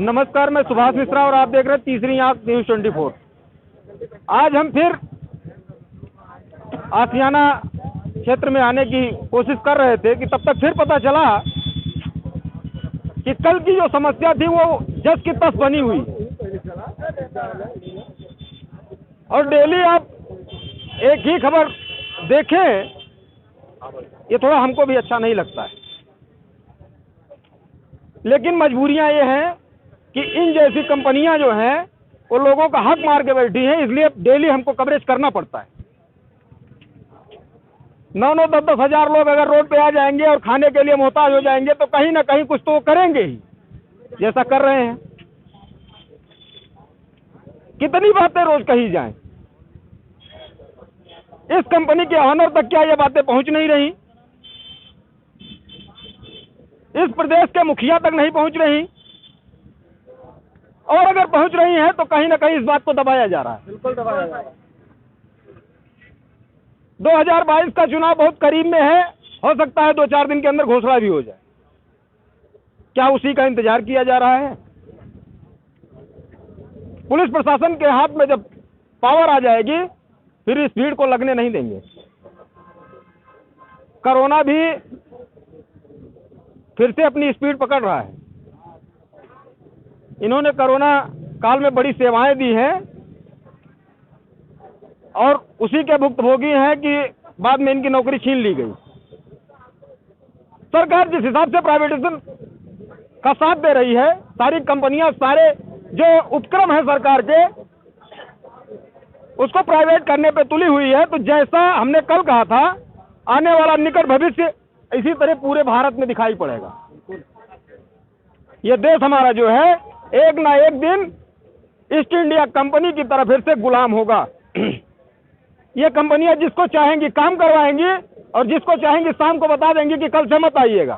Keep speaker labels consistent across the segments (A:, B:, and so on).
A: नमस्कार, मैं सुभाष मिश्रा और आप देख रहे हैं तीसरी आंख न्यूज़ 24। आज हम फिर आशियाना क्षेत्र में आने की कोशिश कर रहे थे कि तब तक फिर पता चला कि कल की जो समस्या थी वो जस की तस बनी हुई, और डेली आप एक ही खबर देखें, ये थोड़ा हमको भी अच्छा नहीं लगता है। लेकिन मजबूरियां ये हैं कि इन जैसी कंपनियां जो हैं वो लोगों का हक मार के बैठी हैं, इसलिए डेली हमको कवरेज करना पड़ता है। 9-9, 10-10 हजार लोग अगर रोड पे आ जाएंगे और खाने के लिए मोहताज हो जाएंगे तो कहीं ना कहीं कुछ तो वो करेंगे ही, जैसा कर रहे हैं। कितनी बातें रोज कही जाएं, इस कंपनी के ऑनर तक क्या ये बातें पहुंच नहीं रही, इस प्रदेश के मुखिया तक नहीं पहुंच रही, और अगर पहुंच रही हैं तो कहीं ना कहीं इस बात को दबाया जा रहा है।
B: बिल्कुल दबाया जा रहा है।
A: 2022 का चुनाव बहुत करीब में है, हो सकता है 2-4 दिन के अंदर घोषणा भी हो जाए। क्या उसी का इंतजार किया जा रहा है? पुलिस प्रशासन के हाथ में जब पावर आ जाएगी फिर इस भीड़ को लगने नहीं देंगे। कोरोना भी फिर से अपनी स्पीड पकड़ रहा है। इन्होंने कोरोना काल में बड़ी सेवाएं दी हैं और उसी के भुक्तभोगी हैं कि बाद में इनकी नौकरी छीन ली गई। सरकार जिस हिसाब से प्राइवेटाइजेशन का साथ दे रही है, सारी कंपनियां, सारे जो उपक्रम है सरकार के, उसको प्राइवेट करने पे तुली हुई है। तो जैसा हमने कल कहा था, आने वाला निकट भविष्य इसी तरह पूरे भारत में दिखाई पड़ेगा। ये देश हमारा जो है एक ना एक दिन ईस्ट इंडिया कंपनी की तरफ फिर से गुलाम होगा। ये कंपनियां जिसको चाहेंगी काम करवाएंगी और जिसको चाहेंगी शाम को बता देंगी कि कल से मत आइएगा।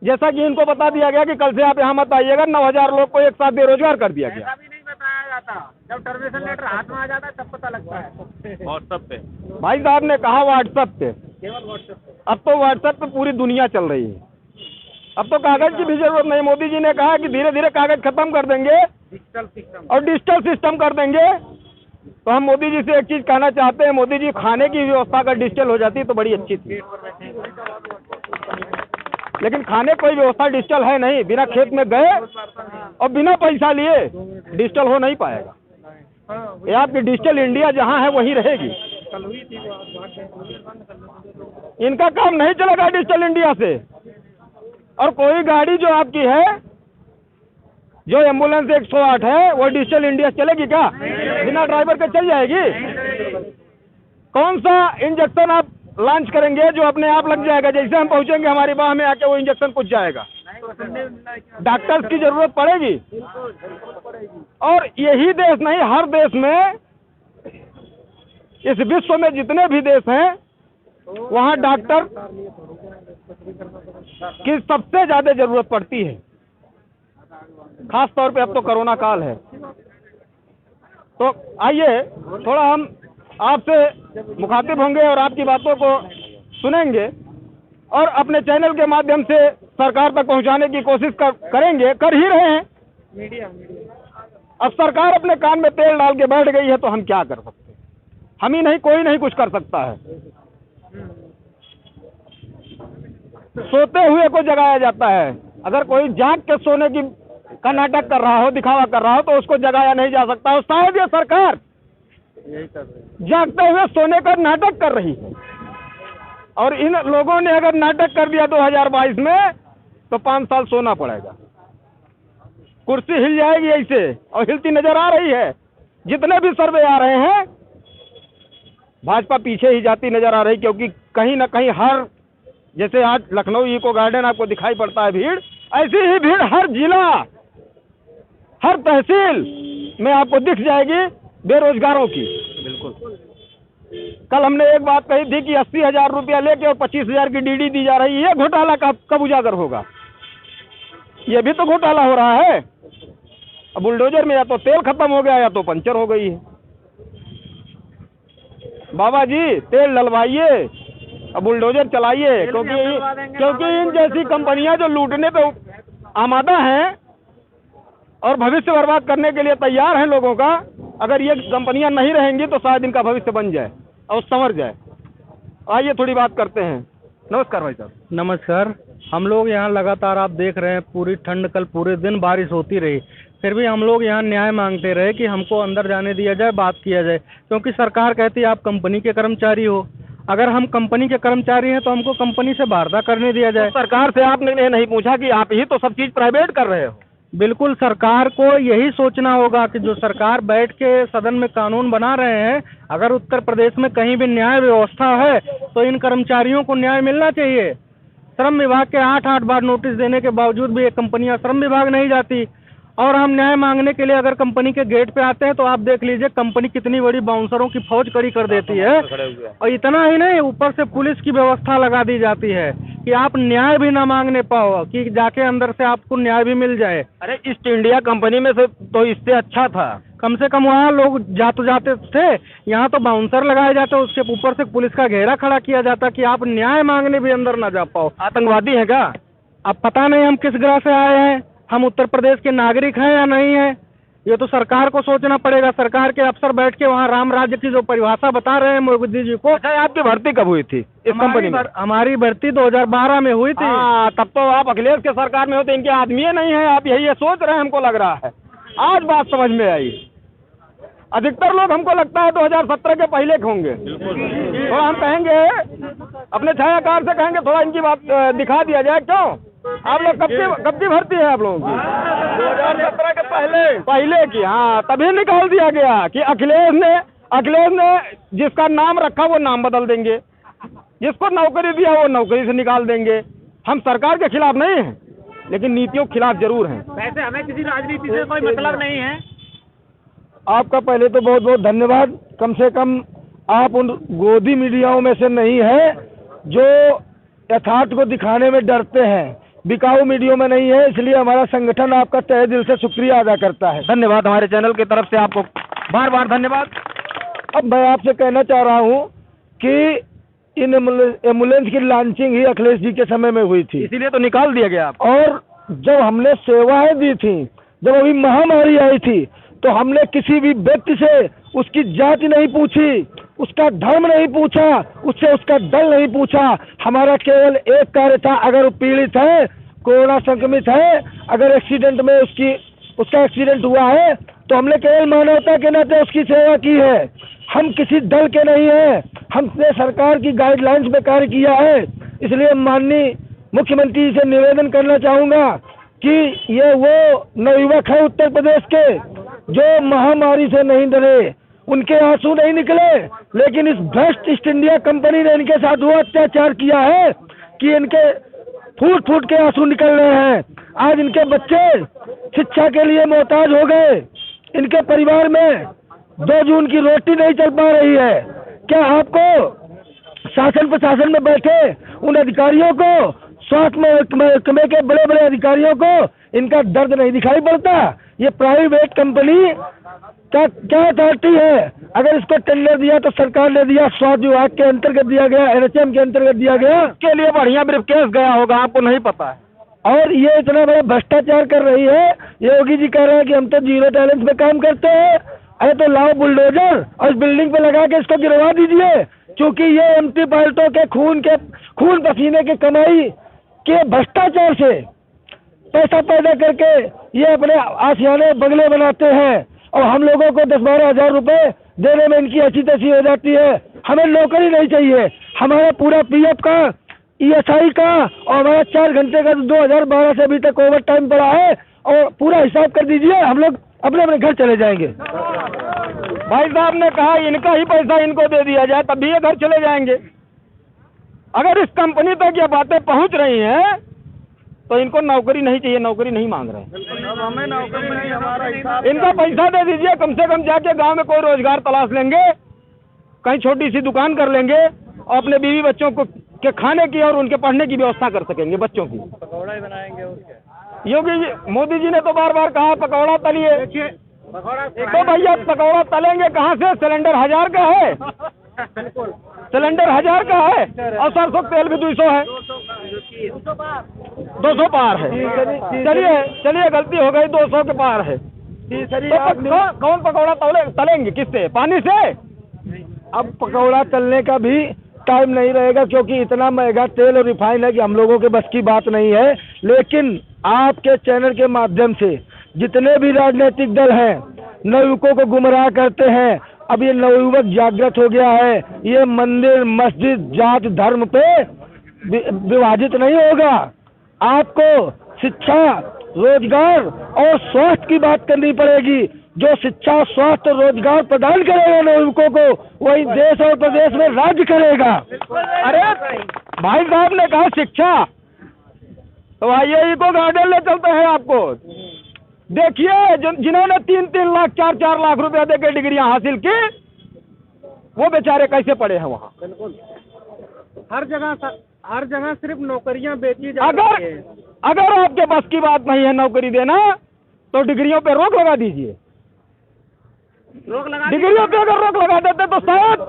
A: जैसा कि इनको बता दिया गया कि कल से आप यहाँ मत आइएगा, 9000 लोग को एक साथ बेरोजगार कर दिया गया।
B: ऐसा भी नहीं बताया जाता, जब टर्मिनेशन लेटर हाथ में आ जाता है तब पता लगता है व्हाट्सएप पे।
A: भाई साहब ने कहा व्हाट्सएप पे,
B: केवल व्हाट्सएप पे।
A: अब तो व्हाट्सएप पे पूरी दुनिया चल रही है। अब तो कागज की भी जरूरत नहीं। मोदी जी ने कहा कि धीरे धीरे कागज खत्म कर देंगे
B: डिजिटल सिस्टम
A: और डिजिटल सिस्टम कर देंगे। तो हम मोदी जी से एक चीज कहना चाहते हैं, मोदी जी खाने की व्यवस्था अगर डिजिटल हो जाती तो बड़ी अच्छी थी, लेकिन खाने कोई व्यवस्था डिजिटल है नहीं। बिना खेत में गए और बिना पैसा लिए डिजिटल हो नहीं पाएगा। ये आपकी डिजिटल इंडिया जहां है वहीं रहेगी। इनका काम नहीं चलेगा डिजिटल इंडिया से। और कोई गाड़ी जो आपकी है, जो एम्बुलेंस 108 है, वो डिजिटल इंडिया चलेगी क्या? बिना ड्राइवर के चल जाएगी? कौन सा इंजेक्शन आप लॉन्च करेंगे जो अपने आप लग जाएगा? जैसे हम पहुंचेंगे हमारी बाह में आके वो इंजेक्शन कुछ जाएगा। डॉक्टर्स की जरूरत पड़ेगी। और यही देश नहीं, हर देश में, इस विश्व में जितने भी देश हैं वहाँ डॉक्टर की सबसे ज्यादा जरूरत पड़ती है। खास तौर पे अब तो कोरोना काल है। तो आइए थोड़ा हम आपसे मुखातिब होंगे और आपकी बातों को सुनेंगे और अपने चैनल के माध्यम से सरकार तक पहुंचाने की कोशिश करेंगे, कर ही रहे हैं।
B: मीडिया
A: अब सरकार अपने कान में तेल डाल के बैठ गई है तो हम क्या कर सकते हैं? हम ही नहीं, कोई नहीं कुछ कर सकता है। सोते हुए को जगाया जाता है। अगर कोई जाग के सोने की का नाटक कर रहा हो, दिखावा कर रहा हो, तो उसको जगाया नहीं जा सकता। और शायद ये सरकार जागते हुए सोने का नाटक कर रही है। और इन लोगों ने अगर नाटक कर दिया 2022 में तो 5 साल सोना पड़ेगा। कुर्सी हिल जाएगी ऐसे, और हिलती नजर आ रही है। जितने भी सर्वे आ रहे हैं, भाजपा पीछे ही जाती नजर आ रही, क्योंकि कहीं ना कहीं हर, जैसे आज लखनऊ इको गार्डन आपको दिखाई पड़ता है भीड़, ऐसी ही भीड़ हर जिला, हर तहसील में आपको दिख जाएगी बेरोजगारों की। बिल्कुल। कल हमने एक बात कही थी कि 80,000 रुपया लेके और 25,000 की डीडी दी जा रही है। ये घोटाला कब उजागर होगा? ये भी तो घोटाला हो रहा है। अब बुलडोजर में या तो तेल खत्म हो गया या तो पंचर हो गई है। बाबा जी तेल डलवाइए, अब बुलडोजर चलाइए, क्योंकि इन जैसी कंपनियां जो लूटने पे आमादा हैं और भविष्य बर्बाद करने के लिए तैयार हैं लोगों का। अगर ये कंपनियां नहीं रहेंगी तो शायद इनका भविष्य बन जाए और संवर जाए। आइए थोड़ी बात करते हैं। नमस्कार भाई साहब।
C: नमस्कार। हम लोग यहाँ लगातार आप देख रहे हैं पूरी ठंड, कल पूरे दिन बारिश होती रही, फिर भी हम लोग यहाँ न्याय मांगते रहे कि हमको अंदर जाने दिया जाए, बात किया जाए, क्योंकि सरकार कहती है आप कंपनी के कर्मचारी हो। अगर हम कंपनी के कर्मचारी हैं तो हमको कंपनी से वार्ता करने दिया जाए।
A: तो सरकार से आपने ये नहीं पूछा कि आप ही तो सब चीज़ प्राइवेट कर रहे हो?
C: बिल्कुल, सरकार को यही सोचना होगा कि जो सरकार बैठ के सदन में कानून बना रहे हैं, अगर उत्तर प्रदेश में कहीं भी न्याय व्यवस्था है तो इन कर्मचारियों को न्याय मिलना चाहिए। श्रम विभाग के 8-8 बार नोटिस देने के बावजूद भी ये कंपनियां श्रम विभाग नहीं जाती, और हम न्याय मांगने के लिए अगर कंपनी के गेट पे आते हैं तो आप देख लीजिए कंपनी कितनी बड़ी बाउंसरों की फौज खड़ी कर देती है। और इतना ही नहीं, ऊपर से पुलिस की व्यवस्था लगा दी जाती है कि आप न्याय भी ना मांगने पाओ, कि जाके अंदर से आपको न्याय भी मिल जाए।
A: अरे ईस्ट इंडिया कंपनी में से तो इससे अच्छा था।
C: कम से कम वहाँ लोग जाते थे, यहाँ तो बाउंसर लगाए जाते, उसके ऊपर से पुलिस का घेरा खड़ा किया जाता कि आप न्याय मांगने भी अंदर ना जा पाओ।
A: आतंकवादी है क्या?
C: अब पता नहीं हम किस ग्रह से आए हैं, हम उत्तर प्रदेश के नागरिक हैं या नहीं हैं, ये तो सरकार को सोचना पड़ेगा। सरकार के अफसर बैठ के वहाँ राम राज्य की जो परिभाषा बता रहे हैं मोदी जी को।
A: अच्छा, आपकी भर्ती कब हुई थी इस कंपनी में?
C: हमारी भर्ती 2012 में हुई थी।
A: तब तो आप अखिलेश के सरकार में होते, इनके आदमी नहीं है, आप यही सोच रहे हैं, हमको लग रहा है। आज बात समझ में आई। अधिकतर लोग हमको लगता है 2017 के पहले के होंगे। तो हम कहेंगे अपने छायाकार से कहेंगे थोड़ा इनकी बात दिखा दिया जाए। क्यों आप लोग कब की भर्ती है आप लोगों की? 2017 के पहले की। हाँ, तभी निकाल दिया गया कि अखिलेश ने जिसका नाम रखा वो नाम बदल देंगे, जिसको नौकरी दिया वो नौकरी से निकाल देंगे। हम सरकार के खिलाफ नहीं हैं, लेकिन नीतियों के खिलाफ जरूर हैं।
B: वैसे हमें किसी राजनीति से कोई मतलब नहीं है।
D: आपका पहले तो बहुत बहुत धन्यवाद। कम से कम आप उन गोदी मीडियाओं में से नहीं है जो यथार्थ को दिखाने में डरते हैं, बिकाऊ मीडिया में नहीं है। इसलिए हमारा संगठन आपका तहे दिल से शुक्रिया अदा करता है।
A: धन्यवाद, हमारे चैनल की तरफ से आपको बार बार धन्यवाद।
D: अब मैं आपसे कहना चाह रहा हूँ कि इन एम्बुलेंस की लॉन्चिंग ही अखिलेश जी के समय में हुई थी,
A: इसीलिए तो निकाल दिया गया।
D: और जब हमने सेवाएं दी थी, जब अभी महामारी आई थी, तो हमने किसी भी व्यक्ति से उसकी जाति नहीं पूछी, उसका धर्म नहीं पूछा, उससे उसका दल नहीं पूछा। हमारा केवल एक कार्य था, अगर वो पीड़ित है, कोरोना संक्रमित है, अगर एक्सीडेंट में उसका एक्सीडेंट हुआ है, तो हमने केवल मानवता के नाते उसकी सेवा की है। हम किसी दल के नहीं हैं, हमने सरकार की गाइडलाइंस पे कार्य किया है। इसलिए माननीय मुख्यमंत्री जी से निवेदन करना चाहूँगा कि ये वो नवयुवक है उत्तर प्रदेश के जो महामारी से नहीं डरे, उनके आंसू नहीं निकले, लेकिन इस भ्रष्ट ईस्ट इंडिया कंपनी ने इनके साथ वो अत्याचार किया है कि इनके फूट फूट के आंसू निकल रहे हैं। आज इनके बच्चे शिक्षा के लिए मोहताज हो गए, इनके परिवार में 2 जून की रोटी नहीं चल पा रही है। क्या आपको शासन प्रशासन में बैठे उन अधिकारियों को, स्वास्थ्य महकमे के बड़े बड़े अधिकारियों को इनका दर्द नहीं दिखाई पड़ता? ये प्राइवेट कंपनी क्या अथॉरिटी है? अगर इसको टेंडर दिया तो सरकार ने दिया, स्वास्थ्य विभाग के अंतर्गत दिया गया, NHM के अंतर्गत दिया गया,
A: के लिए बढ़िया ब्रीफकेस गया होगा, आपको नहीं पता है।
D: और ये इतना बड़ा भ्रष्टाचार कर रही है। योगी जी कह रहे हैं कि हम तो जीरो बैलेंस पे काम करते हैं। अरे तो लाओ बुलडोजर और इस बिल्डिंग पे लगा के इसको गिरवा दीजिए, क्योंकि ये MP पार्टियों के खून पसीने की कमाई के भ्रष्टाचार से पैसा पैदा करके ये अपने आशियाने बंगले बनाते हैं, और हम लोगों को 10-12 हज़ार रुपए देने में इनकी अच्छी तैसी हो जाती है। हमें नौकरी नहीं चाहिए, हमारा पूरा PF का, ESI का और हमारा 4 घंटे का 2012 से अभी तक ओवर टाइम पड़ा है, और पूरा हिसाब कर दीजिए, हम लोग अपने अपने घर चले जाएंगे।
A: भाई साहब ने कहा इनका ही पैसा इनको दे दिया जाए, तब भी ये घर चले जाएंगे। अगर इस कंपनी तक ये बातें पहुंच रही हैं तो इनको नौकरी नहीं चाहिए, नौकरी नहीं मांग रहे हैं।
B: हमें नौकरी नहीं, हमारा हिसाब
A: इनका पैसा दे दीजिए, कम से कम जाके गांव में कोई रोजगार तलाश लेंगे, कहीं छोटी सी दुकान कर लेंगे और अपने बीवी बच्चों को के खाने की और उनके पढ़ने की व्यवस्था कर सकेंगे, बच्चों की।
B: पकौड़ा ही बनाएंगे उसके।
A: योगी जी, मोदी जी ने तो बार बार कहा पकौड़ा तलिए,
B: पकौड़ा
A: तो भैया पकौड़ा तलेंगे कहाँ से? सिलेंडर 1000 का है, सिलेंडर 1000 का है और सरसों तेल भी 200 है, 200 पार है। चलिए गलती हो गई, 200 के पार है। तो कौन पकौड़ा तलेंगे किससे? पानी से?
D: अब पकौड़ा तलने का भी टाइम नहीं रहेगा, क्योंकि इतना महंगा तेल और रिफाइन है कि हम लोगों के बस की बात नहीं है। लेकिन आपके चैनल के माध्यम से जितने भी राजनीतिक दल हैं, नवयुवकों को गुमराह करते हैं, अब ये नवयुवक जागृत हो गया है। ये मंदिर मस्जिद जात धर्म पे विभाजित नहीं होगा। आपको शिक्षा, रोजगार और स्वास्थ्य की बात करनी पड़ेगी। जो शिक्षा, स्वास्थ्य और रोजगार प्रदान करेगा नवयुवकों को, वही देश और प्रदेश में राज्य करेगा।
A: अरे भाई साहब ने कहा शिक्षा, तो आइए इको गार्डन ले चलते हैं आपको। देखिए जिन्होंने 3-3 लाख 4-4 लाख रुपया देकर डिग्रियां हासिल की, वो बेचारे कैसे पढ़े हैं वहाँ।
C: हर जगह सिर्फ नौकरियां बेची जा रही है।
A: अगर आपके बस की बात नहीं है नौकरी देना, तो डिग्रियों पे रोक लगा दीजिए। डिग्रियों पे अगर रोक लगा देते तो शायद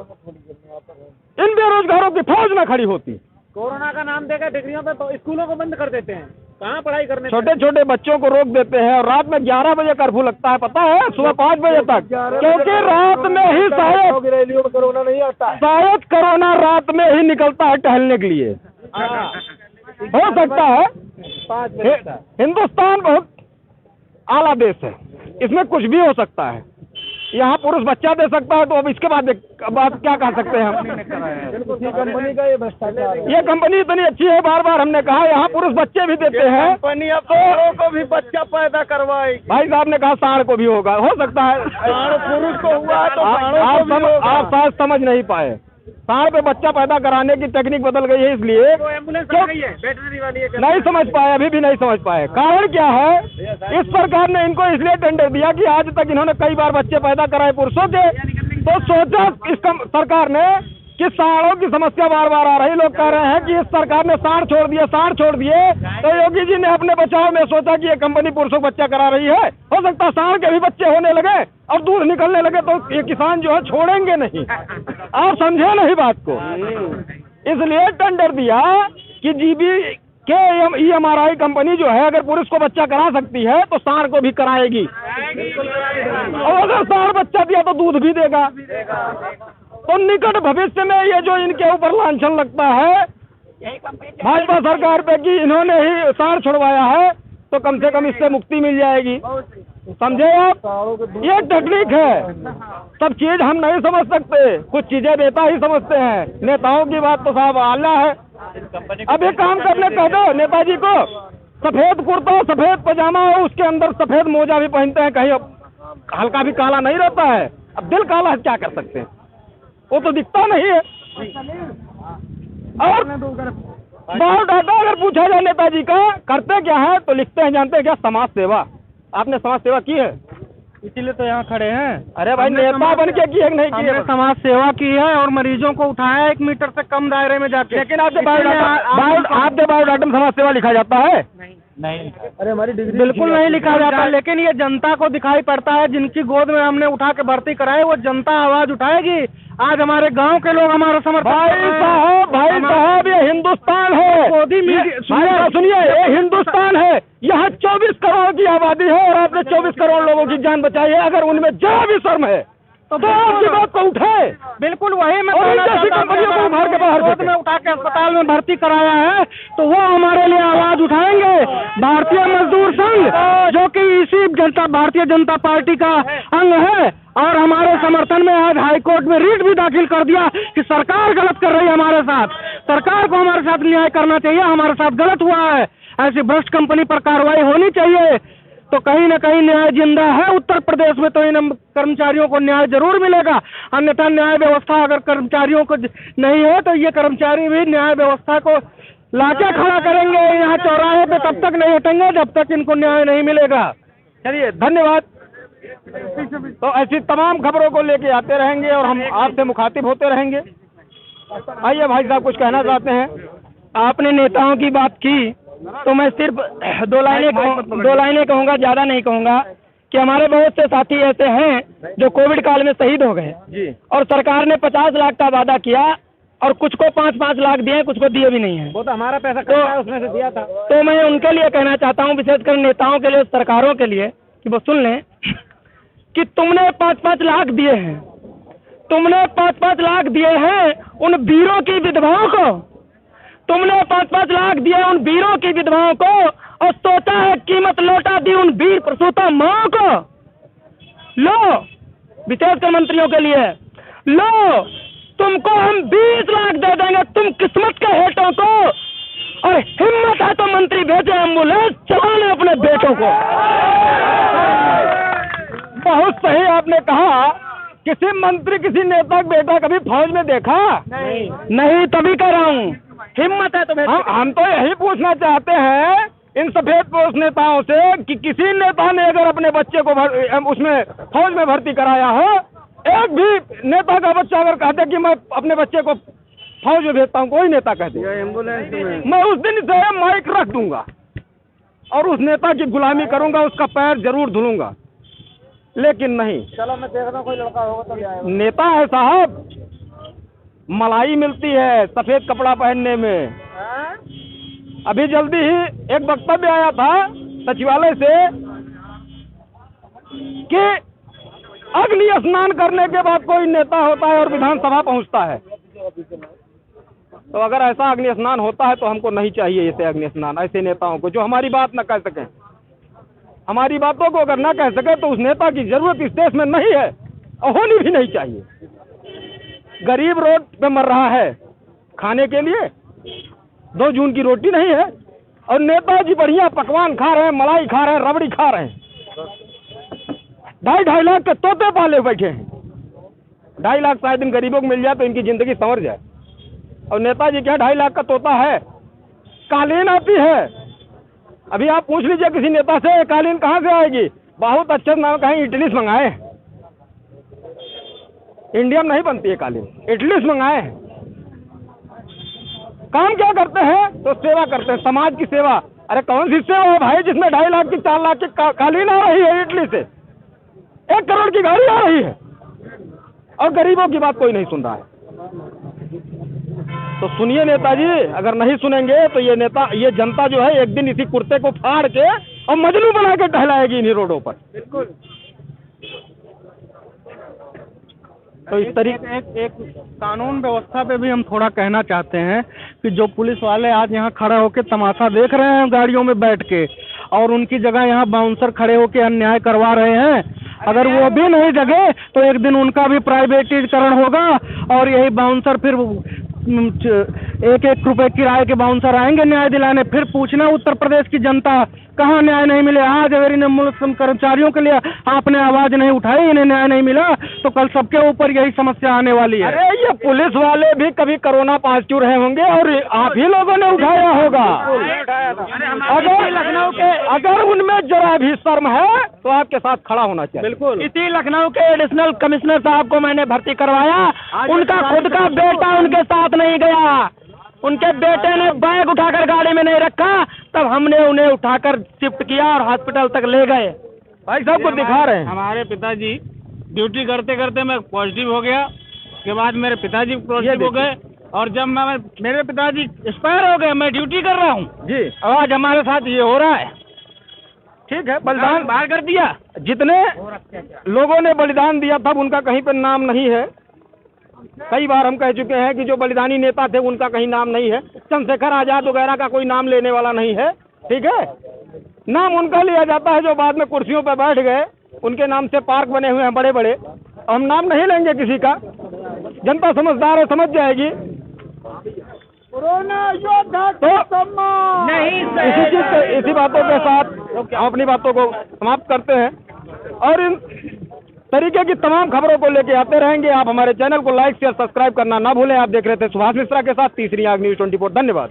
A: इन बेरोजगारों की फौज न खड़ी होती।
B: कोरोना का नाम देकर डिग्रियों पे तो स्कूलों को बंद कर देते हैं, कहाँ पढ़ाई करने?
A: छोटे छोटे बच्चों को रोक देते हैं और रात में 11 बजे कर्फ्यू लगता है, पता है, सुबह 5 बजे तक, क्योंकि रात में ही शायद
D: रैलियों में कोरोना नहीं आता है।
A: शायद कोरोना रात में ही निकलता है टहलने के लिए। हो सकता है। हिंदुस्तान बहुत आला देश है, इसमें कुछ भी हो सकता है। यहाँ पुरुष बच्चा दे सकता है, तो अब इसके बाद क्या कह सकते हैं हम?
D: कंपनी का ये भ्रष्टाचार है।
A: ये कंपनी इतनी अच्छी है, बार बार हमने कहा यहाँ पुरुष बच्चे भी देते हैं।
B: कंपनी अब साढ़ों को भी बच्चा पैदा करवाएगी।
A: भाई साहब ने कहा साढ़ को भी होगा, हो सकता है।
B: साढ़ पुरुष को हुआ तो साढ़ों को भी होगा।
A: आप शायद समझ नहीं पाए, साढ़ पे बच्चा पैदा कराने की टेक्निक बदल गई है, इसलिए
B: वो एम्बुलेंस आ गई है बैटरी वाली है।
A: नहीं समझ पाए, अभी भी नहीं समझ पाए। कारण क्या है? इस सरकार ने इनको इसलिए टेंडर दिया कि आज तक इन्होंने कई बार बच्चे पैदा कराए पुरुषों के, तो सोचा इस सरकार ने कि साढ़ों की समस्या बार बार आ रही। लोग कह रहे हैं कि इस सरकार ने साढ़ छोड़ दिए, साढ़ छोड़ दिए, तो योगी जी ने अपने बचाव में सोचा कि ये कंपनी पुरुषों को बच्चा करा रही है, हो सकता है साढ़ के भी बच्चे होने लगे और दूध निकलने लगे, तो ये किसान जो है छोड़ेंगे नहीं। आप समझे नहीं बात को? इसलिए टेंडर दिया कि जीबी के EMRI कंपनी जो है, अगर पुरुष को बच्चा करा सकती है तो साढ़ को भी कराएगी, और अगर साढ़ बच्चा दिया तो दूध भी देगा। तो निकट भविष्य में ये जो इनके ऊपर लांछन लगता है भाजपा सरकार पे कि इन्होंने ही साढ़ छुड़वाया है, तो कम से कम इससे मुक्ति मिल जाएगी। समझे आप? ये टेक्निक है। सब चीज हम नहीं समझ सकते, कुछ चीजें नेता ही समझते हैं। नेताओं की बात तो साहब आला है। अब एक काम करने कह दो नेताजी को, सफेद कुर्ता सफेद पजामा हो, उसके अंदर सफेद मोजा भी पहनते हैं, कहीं हल्का भी काला नहीं रहता है। अब दिल काला है, क्या कर सकते हैं, वो तो दिखता नहीं है। और बायोडाटा अगर पूछा जाए नेताजी का करते क्या है, तो लिखते हैं जानते हैं क्या? समाज सेवा। आपने समाज सेवा की है,
C: इसीलिए तो यहाँ खड़े हैं।
A: अरे भाई नेता बन के की है नहीं की है?
C: समाज सेवा की है और मरीजों को उठाया 1 मीटर से कम दायरे में जाके।
A: लेकिन आपके बायोडाटा में समाज सेवा लिखा जाता है?
C: नहीं।
D: अरे हमारी डिग्री
C: बिल्कुल नहीं लिखा जाता, लेकिन ये जनता को दिखाई पड़ता है। जिनकी गोद में हमने उठा के भर्ती कराए, वो जनता आवाज उठाएगी। आज हमारे गांव के लोग हमारा समर्थन।
A: भाई साहब ये हिंदुस्तान है। सुनिए, ये हिंदुस्तान है। यहाँ 24 करोड़ की आबादी है और आपने 24 करोड़ लोगों की जान बचाई है। अगर उनमें जरा भी शर्म है तो आपकी बात को उठाए।
C: बिल्कुल वही मैं
A: कंपनियों को उभार के बाहर
C: में उठा के अस्पताल में भर्ती कराया है, तो वो हमारे लिए आवाज उठाएंगे। भारतीय मजदूर संघ, जो कि इसी भारतीय जनता पार्टी का अंग है, और हमारे समर्थन में आज हाईकोर्ट में रिट भी दाखिल कर दिया कि सरकार गलत कर रही है हमारे साथ। सरकार को हमारे साथ न्याय करना चाहिए, हमारे साथ गलत हुआ है, ऐसी भ्रष्ट कंपनी पर कार्रवाई होनी चाहिए। तो कहीं न कहीं न्याय जिंदा है उत्तर प्रदेश में, तो इन कर्मचारियों को न्याय जरूर मिलेगा। अन्यथा न्याय व्यवस्था अगर कर्मचारियों को नहीं है, तो ये कर्मचारी भी न्याय व्यवस्था को लाके खड़ा करेंगे यहाँ चौराहे पे, तब तक नहीं हटेंगे जब तक इनको न्याय नहीं मिलेगा।
A: चलिए धन्यवाद। तो ऐसी तमाम खबरों को लेके आते रहेंगे और हम आपसे मुखातिब होते रहेंगे। आइए भाई साहब, कुछ कहना चाहते हैं?
C: आपने नेताओं की बात की, तो मैं सिर्फ दो लाइनें कहूँगा, ज़्यादा नहीं कहूँगा,
E: कि हमारे बहुत से साथी ऐसे हैं जो कोविड काल में शहीद हो गए
A: जी।
E: और सरकार ने 50 लाख का वादा किया और कुछ को 5-5 लाख दिए, कुछ को दिए भी नहीं है।
B: वो तो हमारा पैसा कटा है, उसमें से दिया था।
E: तो मैं उनके लिए कहना चाहता हूँ, विशेषकर नेताओं के लिए, सरकारों के लिए, कि वो सुन लें कि तुमने 5-5 लाख दिए हैं, तुमने 5-5 लाख दिए हैं उन वीरों की विधवाओं को, तुमने 5-5 लाख दिए उन वीरों की विधवाओं को, और सोचा है कीमत लौटा दी उन वीर प्रसूता माओ को। लो, विशेषकर मंत्रियों के लिए, लो तुमको हम 20 लाख दे देंगे, तुम किस्मत के हेठों को, और हिम्मत है तो मंत्री भेजे एम्बुलेंस चला ले अपने बेटों को।
A: बहुत सही आपने कहा। किसी मंत्री, किसी नेता का बेटा कभी फौज में देखा?
E: नहीं, तभी कह रहा हूँ, हिम्मत है तो भेज।
A: हम तो यही पूछना चाहते हैं इन सफेद पोस्ट नेताओं से कि किसी नेता ने अगर अपने बच्चे को उसमें फौज में भर्ती कराया हो, एक भी नेता का बच्चा अगर कहते कि मैं अपने बच्चे को फौज में भेजता हूँ, कोई नेता कहते
B: एम्बुलेंस में
A: मैं उस दिन से माइक रख दूंगा और उस नेता की गुलामी करूंगा, उसका पैर जरूर धुलूंगा। लेकिन नहीं,
B: चलो मैं देख रहा हूँ, कोई लड़का होगा तो ले आएगा।
A: नेता है साहब, मलाई मिलती है सफेद कपड़ा पहनने में।
B: हाँ?
A: अभी जल्दी ही एक वक्तव्य आया था सचिवालय से कि अग्नि स्नान करने के बाद कोई नेता होता है और विधानसभा पहुंचता है। तो अगर ऐसा अग्नि स्नान होता है तो हमको नहीं चाहिए ऐसे अग्नि स्नान, ऐसे नेताओं को जो हमारी बात न कह सकें। हमारी बातों को अगर न कह सके तो उस नेता की जरूरत इस देश में नहीं है और होनी भी नहीं चाहिए। गरीब रोड पे मर रहा है खाने के लिए, 2 जून की रोटी नहीं है, और नेताजी बढ़िया पकवान खा रहे हैं, मलाई खा रहे हैं, रबड़ी खा रहे हैं। 2.5 लाख के तोते पाले बैठे हैं। 2.5 लाख शायद इन गरीबों को मिल जाए तो इनकी जिंदगी संवर जाए। और नेताजी क्या 2.5 लाख का तोता है? कालीन आती है। अभी आप पूछ लीजिए किसी नेता से, कालीन कहाँ से आएगी? बहुत अच्छा नाम, कहीं इटली से मंगाए, इंडिया में नहीं बनती है कालीन, इटली से मंगाए हैं। काम क्या करते हैं? तो सेवा करते हैं, समाज की सेवा। अरे कौन सी सेवा है भाई जिसमें 2.5 लाख की 4 लाख की कालीन आ रही है इटली से, 1 करोड़ की गाड़ी आ रही है, और गरीबों की बात कोई नहीं सुन रहा है। तो सुनिए नेताजी, अगर नहीं सुनेंगे तो ये जनता जो है एक दिन इसी कुर्ते को फाड़ के और मजनू बना के टहलाएगी इन्हीं रोडों पर।
B: बिल्कुल।
A: तो इस तरीके
C: एक कानून व्यवस्था पे भी हम थोड़ा कहना चाहते हैं कि जो पुलिस वाले आज यहाँ खड़ा होकर तमाशा देख रहे हैं गाड़ियों में बैठ के, और उनकी जगह यहाँ बाउंसर खड़े होकर अन्याय करवा रहे हैं, अगर वो भी नहीं जगे तो एक दिन उनका भी प्राइवेटीकरण होगा और यही बाउंसर फिर 1-1 रुपए किराए के बाउंसर आएंगे न्याय दिलाने। फिर पूछना उत्तर प्रदेश की जनता कहाँ न्याय नहीं मिले। आज अगर इन कर्मचारियों के लिए आपने आवाज नहीं उठाई, इन्हें न्याय नहीं मिला, तो कल सबके ऊपर यही समस्या आने वाली है।
A: अरे ये पुलिस वाले भी कभी कोरोना पॉजिटिव रहे होंगे और आप ही लोगों ने उठाया होगा। अगर लखनऊ के, अगर उनमें जरा भी शर्म है तो आपके साथ खड़ा होना चाहिए।
C: बिल्कुल।
E: इसी लखनऊ के एडिशनल कमिश्नर साहब को मैंने भर्ती करवाया, उनका खुद का बेटा उनके साथ नहीं गया, उनके बेटे ने बैग उठाकर गाड़ी में नहीं रखा, तब हमने उन्हें उठाकर शिफ्ट किया और हॉस्पिटल तक ले गए।
A: भाई साहब को दिखा रहे हैं।
B: हमारे पिताजी ड्यूटी करते करते मैं पॉजिटिव हो गया, उसके बाद मेरे पिताजी पॉजिटिव हो गए, और जब मेरे पिताजी एक्सपायर हो गए, मैं ड्यूटी कर रहा हूँ
A: जी।
B: आज हमारे साथ ये हो रहा है।
A: ठीक है, बलिदान
B: बाहर कर दिया।
A: जितने लोगों ने बलिदान दिया था उनका कहीं पर नाम नहीं है। कई बार हम कह चुके हैं कि जो बलिदानी नेता थे उनका कहीं नाम नहीं है। चंद्रशेखर आजाद वगैरह का कोई नाम लेने वाला नहीं है। ठीक है, नाम उनका लिया जाता है जो बाद में कुर्सियों पर बैठ गए, उनके नाम से पार्क बने हुए हैं बड़े बड़े। हम नाम नहीं लेंगे किसी का, जनता समझदार है, समझ जाएगी। कोरोना योद्धा तो
B: नहीं,
A: इसी बातों के साथ हम अपनी बातों को समाप्त करते हैं और इन तरीके की तमाम खबरों को लेके आते रहेंगे। आप हमारे चैनल को लाइक शेयर सब्सक्राइब करना ना भूलें। आप देख रहे थे सुभाष मिश्रा के साथ तीसरी आग न्यूज़ 24। धन्यवाद।